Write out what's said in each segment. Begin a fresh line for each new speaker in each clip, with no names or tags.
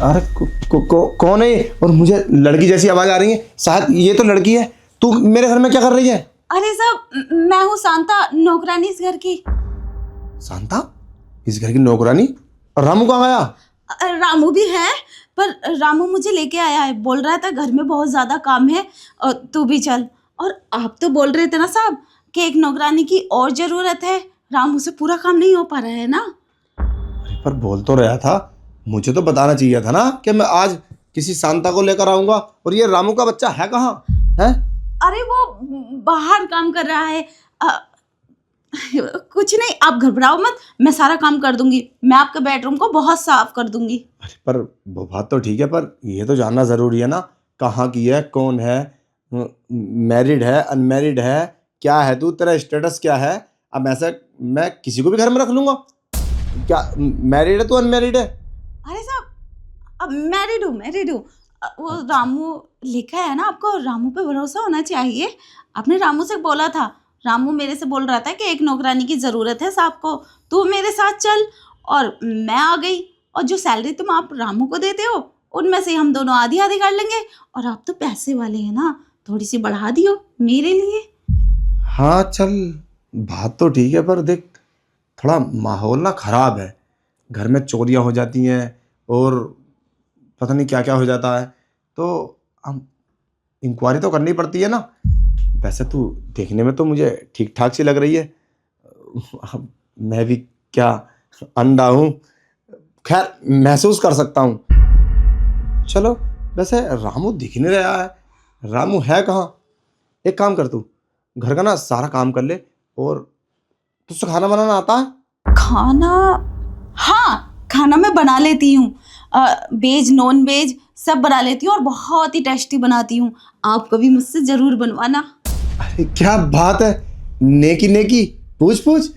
अरे कौन है? और मुझे लड़की जैसी आवाज आ रही है, शायद ये तो लड़की है। तू मेरे घर में क्या कर रही है?
अरे साहब, मैं हूँ शांता, नौकरानी इस घर की।
शांता इस घर की नौकरानी? और रामू कहाँ गया?
रामू भी है, पर रामू मुझे लेके आया है। बोल रहा था घर में बहुत ज्यादा काम है और तू भी चल। और आप तो बोल रहे थे ना साहब कि एक नौकरानी की और जरूरत है। रामू से पूरा काम नहीं हो पा रहा है ना।
अरे पर बोल तो रहा था, मुझे तो बताना चाहिए था ना कि मैं आज किसी शांता को लेकर आऊंगा। और ये रामू का बच्चा है कहाँ है?
अरे वो बाहर काम कर रहा है। कुछ नहीं, आप घबराओ मत, मैं सारा काम कर दूंगी। मैं आपके बेडरूम को बहुत साफ कर दूंगी।
अरे पर वो बात तो ठीक है, पर ये तो जानना जरूरी है ना, कहाँ की है, कौन है, मैरिड है, अनमैरिड है, क्या है तू, तेरा स्टेटस क्या है? अब ऐसा मैं किसी को भी घर में रख लूंगा क्या? मैरिड है तू, अनमैरिड है?
अरे साहब, अब मैरिड हूँ। वो रामू लिखा है ना आपको, रामू पे भरोसा होना चाहिए। आपने रामू से बोला था, रामू मेरे से बोल रहा था कि एक नौकरानी की ज़रूरत है साहब को, तू मेरे साथ चल। और मैं आ गई। और जो सैलरी तुम आप रामू को देते हो उनमें से हम दोनों आधी आधी कर लेंगे। और आप तो पैसे वाले हैं ना, थोड़ी सी बढ़ा दियो मेरे लिए।
हाँ चल, बात तो ठीक है, पर देख थोड़ा माहौल ना खराब है। घर में चोरियां हो जाती हैं और पता नहीं क्या क्या हो जाता है, तो हम इंक्वायरी तो करनी पड़ती है ना। वैसे तू देखने में तो मुझे ठीक ठाक सी लग रही है। अब मैं भी क्या अंधा हूँ? खैर महसूस कर सकता हूँ। चलो, वैसे रामू दिख नहीं रहा है। रामू है कहाँ? एक काम कर, तू घर का ना सारा काम कर ले। और तुझसे खाना बनाना आता है?
खाना? हाँ, खाना मैं बना लेती हूँ। वेज नॉन वेज सब बना लेती हूँ और बहुत ही टेस्टी बनाती हूँ। आप कभी मुझसे ज़रूर बनवाना।
अरे क्या बात है, नेकी नेकी, पूछ पूछ।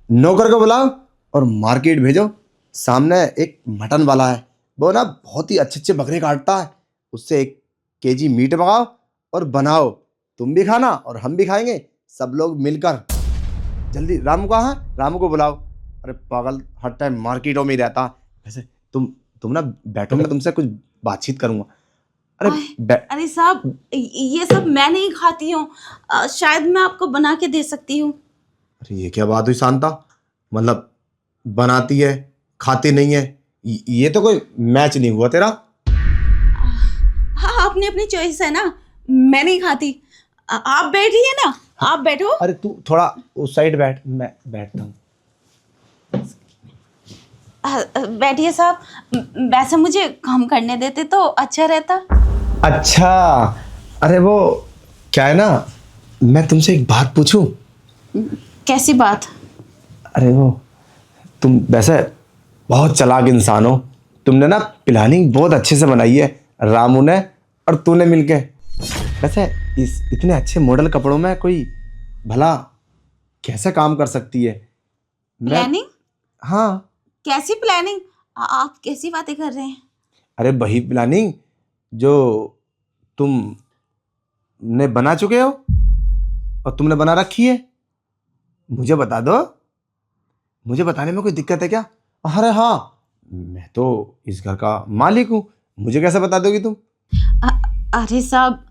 नौकर को बुलाओ और मार्केट भेजो। सामने एक मटन वाला है, वो ना बहुत ही अच्छे अच्छे बकरे काटता है। उससे 1 केजी मीट मंगाओ और बनाओ। तुम भी खाना और हम भी खाएंगे, सब लोग मिलकर। जल्दी, रामू कहाँ है? रामू को बुलाओ। अरे पागल, हर टाइम मार्केटों में ही रहता। वैसे तुम ना बैठो, मैं तुमसे कुछ बातचीत करूंगा। अरे
अरे साहब, ये सब मैं नहीं खाती हूँ। शायद मैं आपको बना के दे सकती हूँ।
अरे ये क्या बात हुई शांता? मतलब बनाती है, खाती नहीं है? ये तो कोई मैच नहीं हुआ तेरा।
हाँ, अपनी अपनी चॉइस है ना, मैं नहीं खाती। आप बैठिए ना, आप बैठो।
अरे तू थोड़ा उस साइड बैठ, मैं बैठता हूँ।
बैठिए साहब। वैसे मुझे काम करने देते तो अच्छा रहता।
अच्छा, अरे वो क्या है ना, मैं तुमसे एक बात पूछूं?
कैसी बात?
अरे वो तुम वैसे बहुत चालाक इंसान हो। तुमने ना प्लानिंग बहुत अच्छे से बनाई है, रामू ने और तूने मिलके। वैसे इस इतने अच्छे मॉडल कपड़ों में कोई भला कैसे काम कर सकती है?
प्लानिंग?
हाँ।
कैसी प्लानिंग? आप कैसी बातें कर रहे हैं?
अरे वही प्लानिंग जो तुमने बना चुके हो और तुमने बना रखी है। मुझे बता दो, मुझे बताने में कोई दिक्कत है क्या? अरे हाँ, मैं तो इस घर का मालिक हूँ, मुझे कैसे बता दोगी तुम?
अरे साहब,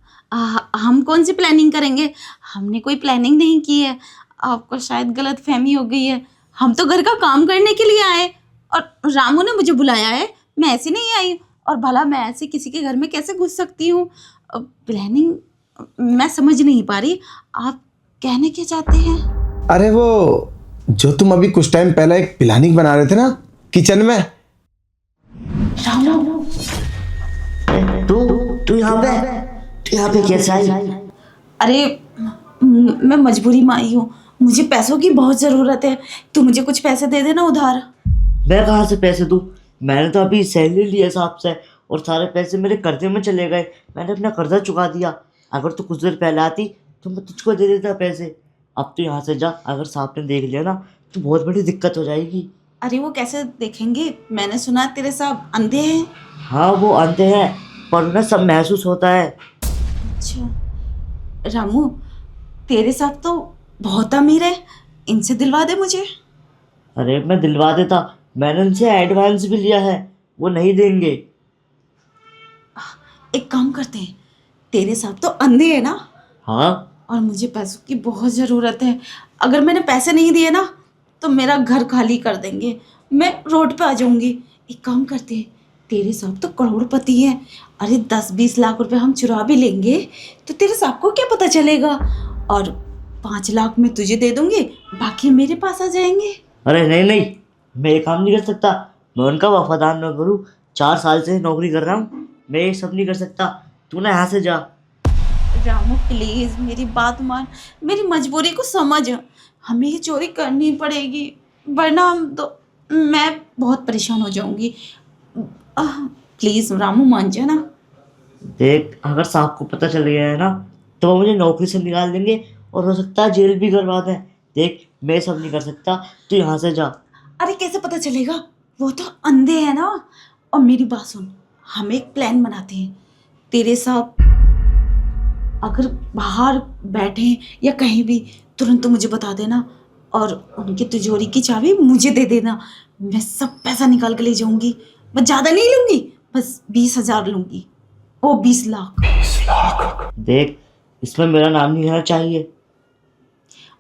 हम कौन सी प्लानिंग करेंगे? हमने कोई प्लानिंग नहीं की है। आपको शायद गलत फहमी हो गई है। हम तो घर का काम करने के लिए आए और रामू ने मुझे बुलाया है, मैं ऐसे नहीं आई। और भला मैं ऐसे किसी के घर में कैसे घुस सकती हूँ? प्लानिंग मैं समझ नहीं पा रही, आप कहने क्या चाहते हैं?
अरे वो जो तुम अभी कुछ टाइम पहले एक प्लानिंग बना रहे थे ना किचन में।
रामू,
तू यहाँ पे कैसे आई?
अरे मैं मजबूरी में आई हूँ, मुझे पैसों की बहुत ज़रूरत है। तू मुझे कुछ पैसे दे देना उधार।
मैं कहाँ से पैसे दूँ? मैंने तो अभी सैलरी ली है साहब से और सारे पैसे मेरे कर्जे में चले गए। मैंने अपना कर्जा चुका दिया। अगर तू कुछ देर पहले आती तो मैं तुझको दे देता पैसे। अब तो यहाँ से जा, अगर साहब ने देख लिया ना तो बहुत बड़ी दिक्कत हो जाएगी।
अरे वो कैसे देखेंगे? मैंने सुना तेरे साहब अंधे हैं।
हाँ वो अंधे हैं, पर उन्हें सब महसूस होता है।
अच्छा रामू, तेरे साहब तो बहुत अमीर है, इनसे दिलवा दे मुझे।
अरे मैं दिलवा देता, मैंने उनसे एडवांस भी लिया है। वो नहीं देंगे।
एक काम करते हैं, तेरे साथ तो अंधे है ना,
हाँ
और मुझे पैसों की बहुत ज़रूरत है। अगर मैंने पैसे नहीं दिए ना तो मेरा घर खाली कर देंगे, मैं रोड पे आ जाऊंगी। एक काम करते हैं, तेरे साहब तो करोड़पति हैं, अरे 10-20 लाख रुपए हम चुरा भी लेंगे तो तेरे साहब को क्या पता चलेगा, और 5 लाख मैं तुझे दे दूंगी, बाकी मेरे पास आ जाएंगे।
अरे नहीं नहीं, मैं ये काम नहीं कर सकता। मैं उनका वफादार न करूँ, 4 साल से नौकरी कर रहा हूँ, मैं ये सब नहीं कर सकता। तू ना यहाँ से जा।
रामू प्लीज मेरी बात मान, मेरी मजबूरी को समझ, हमें ये चोरी करनी पड़ेगी वरना हम तो मैं बहुत परेशान हो जाऊंगी। प्लीज रामू मान जा ना।
देख, अगर साहब को पता चल गया है ना तो वो मुझे नौकरी से निकाल देंगे और हो सकता है जेल भी करवा दें। देख, मैं सब नहीं कर सकता, तू यहाँ से जा।
अरे कैसे पता चलेगा, वो तो अंधे है ना। और मेरी बात सुन, हम एक प्लान बनाते हैं, तेरे साथ अगर बाहर बैठे या कहीं भी तुरंत मुझे बता देना, और उनकी तिजोरी की चाबी मुझे दे देना, मैं सब पैसा निकाल के ले जाऊंगी। बस ज़्यादा नहीं लूंगी, बस 20,000 लूंगी, ओ 20 लाख।
20 लाख?
देख, इसमें मेरा नाम नहीं होना चाहिए।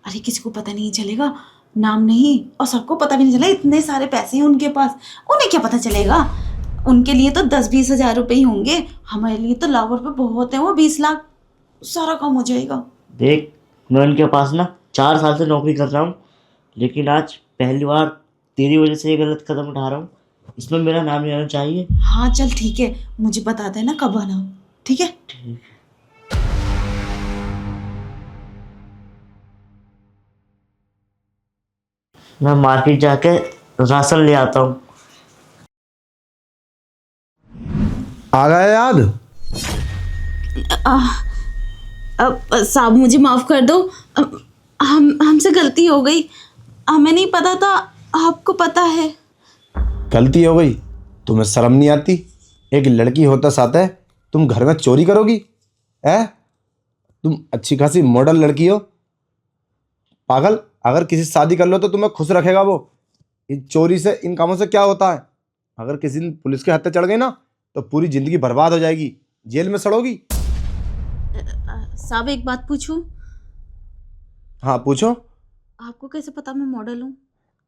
अरे किसी को पता नहीं चलेगा, नाम नहीं, और सबको पता भी नहीं चला, इतने सारे पैसे हैं उनके पास, उन्हें क्या पता चलेगा। उनके लिए तो 10-20 हज़ार रुपये ही होंगे, हमारे लिए तो लाखों रुपये बहुत है, वो 20 लाख सारा काम हो जाएगा।
देख, मैं उनके पास ना 4 साल से नौकरी कर रहा हूँ, लेकिन आज पहली बार तेरी वजह से ये गलत कदम उठा रहा हूँ। इसमें मेरा नाम नहीं आना चाहिए।
हाँ चल ठीक है, मुझे बता देना कब आना, ठीक है।
मैं मार्केट जाके राशन ले आता हूँ।
आ गया याद?
अब साहब मुझे माफ़ कर दो, हमसे गलती हो गई, हमें नहीं पता था, आपको पता है।
गलती हो गई? तुम्हें शर्म नहीं आती? एक लड़की होता साथ तुम घर में चोरी करोगी? है, तुम अच्छी खासी मॉडल लड़की हो। पागल, अगर किसी से शादी कर लो तो तुम्हें खुश रखेगा वो। इन चोरी से, इन कामों से क्या होता है? अगर किसी दिन पुलिस के हत्थे चढ़ गई ना तो पूरी जिंदगी बर्बाद हो जाएगी, जेल में सड़ोगी।
साहब एक बात पूछूं?
हाँ पूछो।
आपको कैसे पता मैं मॉडल हूँ?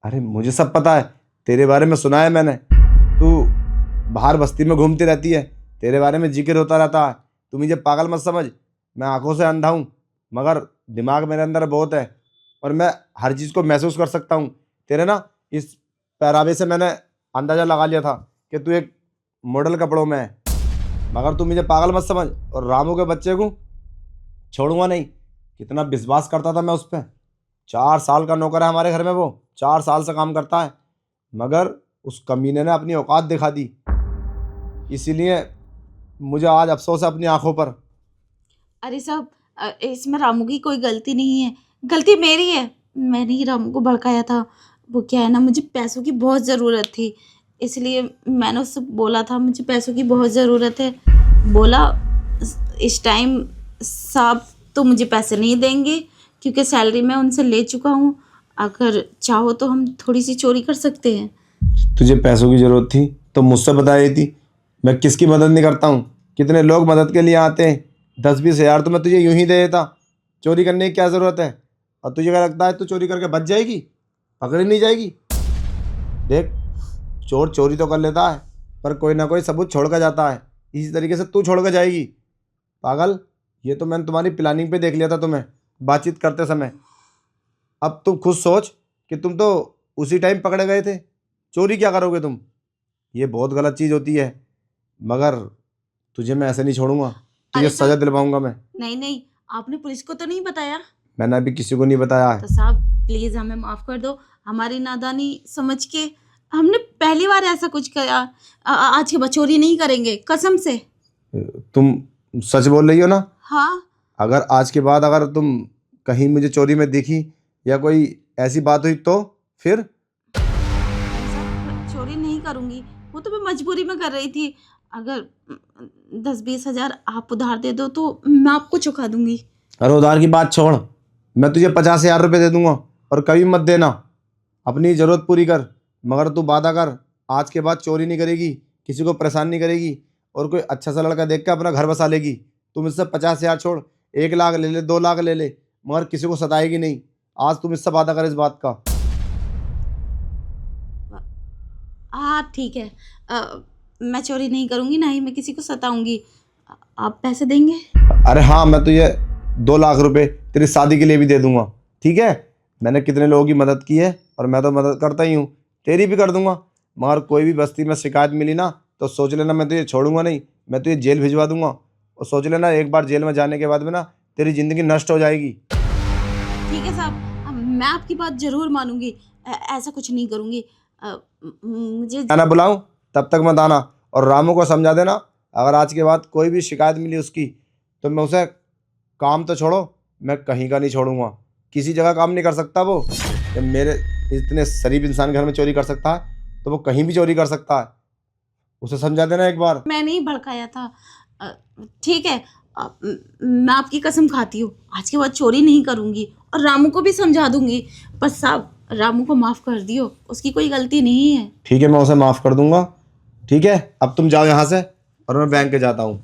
अरे मुझे सब पता है, तेरे बारे में सुना है मैंने। तू बाहर बस्ती में घूमती रहती है, तेरे बारे में जिक्र होता रहता है। तू मुझे पागल मत समझ, मैं आंखों से अंधा हूँ मगर दिमाग मेरे अंदर बहुत है, और मैं हर चीज़ को महसूस कर सकता हूँ। तेरे ना इस पहरावे से मैंने अंदाज़ा लगा लिया था कि तू एक मॉडल कपड़ों में है, मगर तू मुझे पागल मत समझ। और रामू के बच्चे को छोड़ूंगा नहीं। कितना विश्वास करता था मैं उस पर। 4 साल का नौकर है हमारे घर में, वो 4 साल से काम करता है, मगर उस कमीने ने अपनी औकात दिखा दी। इसीलिए मुझे आज अफसोस है अपनी आंखों पर।
अरे साहब इसमें रामू की कोई गलती नहीं है, गलती मेरी है, मैंने ही रामू को भड़काया था। वो क्या है ना, मुझे पैसों की बहुत ज़रूरत थी, इसलिए मैंने उससे बोला था मुझे पैसों की बहुत ज़रूरत है। बोला इस टाइम साहब तो मुझे पैसे नहीं देंगे क्योंकि सैलरी मैं उनसे ले चुका हूँ, अगर चाहो तो हम थोड़ी सी चोरी कर सकते हैं।
तुझे पैसों की जरूरत थी तो मुझसे बता रही थी। मैं किसकी मदद नहीं करता हूँ, कितने लोग मदद के लिए आते हैं। 10-20 हज़ार तो मैं तुझे यूं ही दे देता, चोरी करने की क्या ज़रूरत है? और तुझे क्या लगता है तू चोरी करके बच जाएगी, पकड़ी नहीं जाएगी? देख, चोर चोरी तो कर लेता है पर कोई ना कोई सबूत छोड़ कर जाता है, इसी तरीके से तू छोड़ कर जाएगी। पागल, ये तो मैंने तुम्हारी प्लानिंग पे देख लिया था तुम्हें बातचीत करते समय। अब तुम खुद सोच कि तुम तो उसी टाइम पकड़े गए थे, चोरी क्या करोगे तुम? ये बहुत गलत चीज़ होती है, मगर तुझे मैं ऐसे नहीं छोड़ूंगा, तुझे
अरे
सजा दिलवाऊंगा मैं।
नहीं नहीं, आपने पुलिस को तो नहीं बताया?
मैंने अभी किसी को नहीं बताया है।
तो साहब प्लीज़ हमें माफ़ कर दो, हमारी नादानी समझ के, हमने पहली बार ऐसा कुछ किया। आज के बाद चोरी नहीं करेंगे, कसम से।
तुम सच बोल रही हो ना?
हाँ
अगर आज के बाद अगर तुम कहीं मुझे चोरी में दिखी या कोई ऐसी बात हुई तो फिर?
साहब चोरी नहीं करूँगी, वो तो मैं मजबूरी में कर रही थी। अगर 10-20 हज़ार आप उधार दे दो तो मैं आपको चुका दूंगी।
अरे उधार की बात छोड़, मैं तुझे 50,000 रुपये दे दूंगा और कभी मत देना। अपनी ज़रूरत पूरी कर, मगर तू वादा कर आज के बाद चोरी नहीं करेगी, किसी को परेशान नहीं करेगी और कोई अच्छा सा लड़का देख के अपना घर बसा लेगी। तुम इससे 50,000 छोड़, 1 लाख ले ले, 2 लाख ले ले, मगर किसी को सताएगी नहीं। आज तुम इससे वादा कर इस बात का।
हाँ ठीक है, मैं चोरी नहीं करूँगी, ना ही मैं किसी को सताऊंगी। आप पैसे देंगे?
अरे हाँ, मैं तो ये 2 लाख रुपए तेरी शादी के लिए भी दे दूंगा, ठीक है। मैंने कितने लोगों की मदद की है और मैं तो मदद करता ही हूँ, तेरी भी कर दूंगा। मगर कोई भी बस्ती में शिकायत मिली ना तो सोच लेना मैं तो ये छोड़ूंगा नहीं, मैं तो ये जेल भिजवा दूंगा। और सोच लेना एक बार जेल में जाने के बाद में ना तेरी ज़िंदगी नष्ट हो जाएगी।
ठीक है साहब, मैं आपकी बात ज़रूर मानूंगी, ऐसा कुछ नहीं करूँगी। मुझे
आना बुलाऊं तब तक मत आना। और रामू को समझा देना, अगर आज के बाद कोई भी शिकायत मिली उसकी तो मैं उसे, काम तो छोड़ो, मैं कहीं का नहीं छोड़ूंगा। किसी जगह काम नहीं कर सकता वो। जब मेरे इतने शरीफ इंसान घर में चोरी कर सकता है तो वो कहीं भी चोरी कर सकता है। उसे समझा देना एक बार।
मैंने ही भड़काया था। ठीक है, मैं आपकी कसम खाती हूँ, आज के बाद चोरी नहीं करूँगी और रामू को भी समझा दूंगी। बस साहब, रामू को माफ़ कर दियो, उसकी कोई गलती नहीं है।
ठीक है, मैं उसे माफ़ कर दूंगा। ठीक है, अब तुम जाओ यहाँ से और मैं बैंक के जाता हूँ।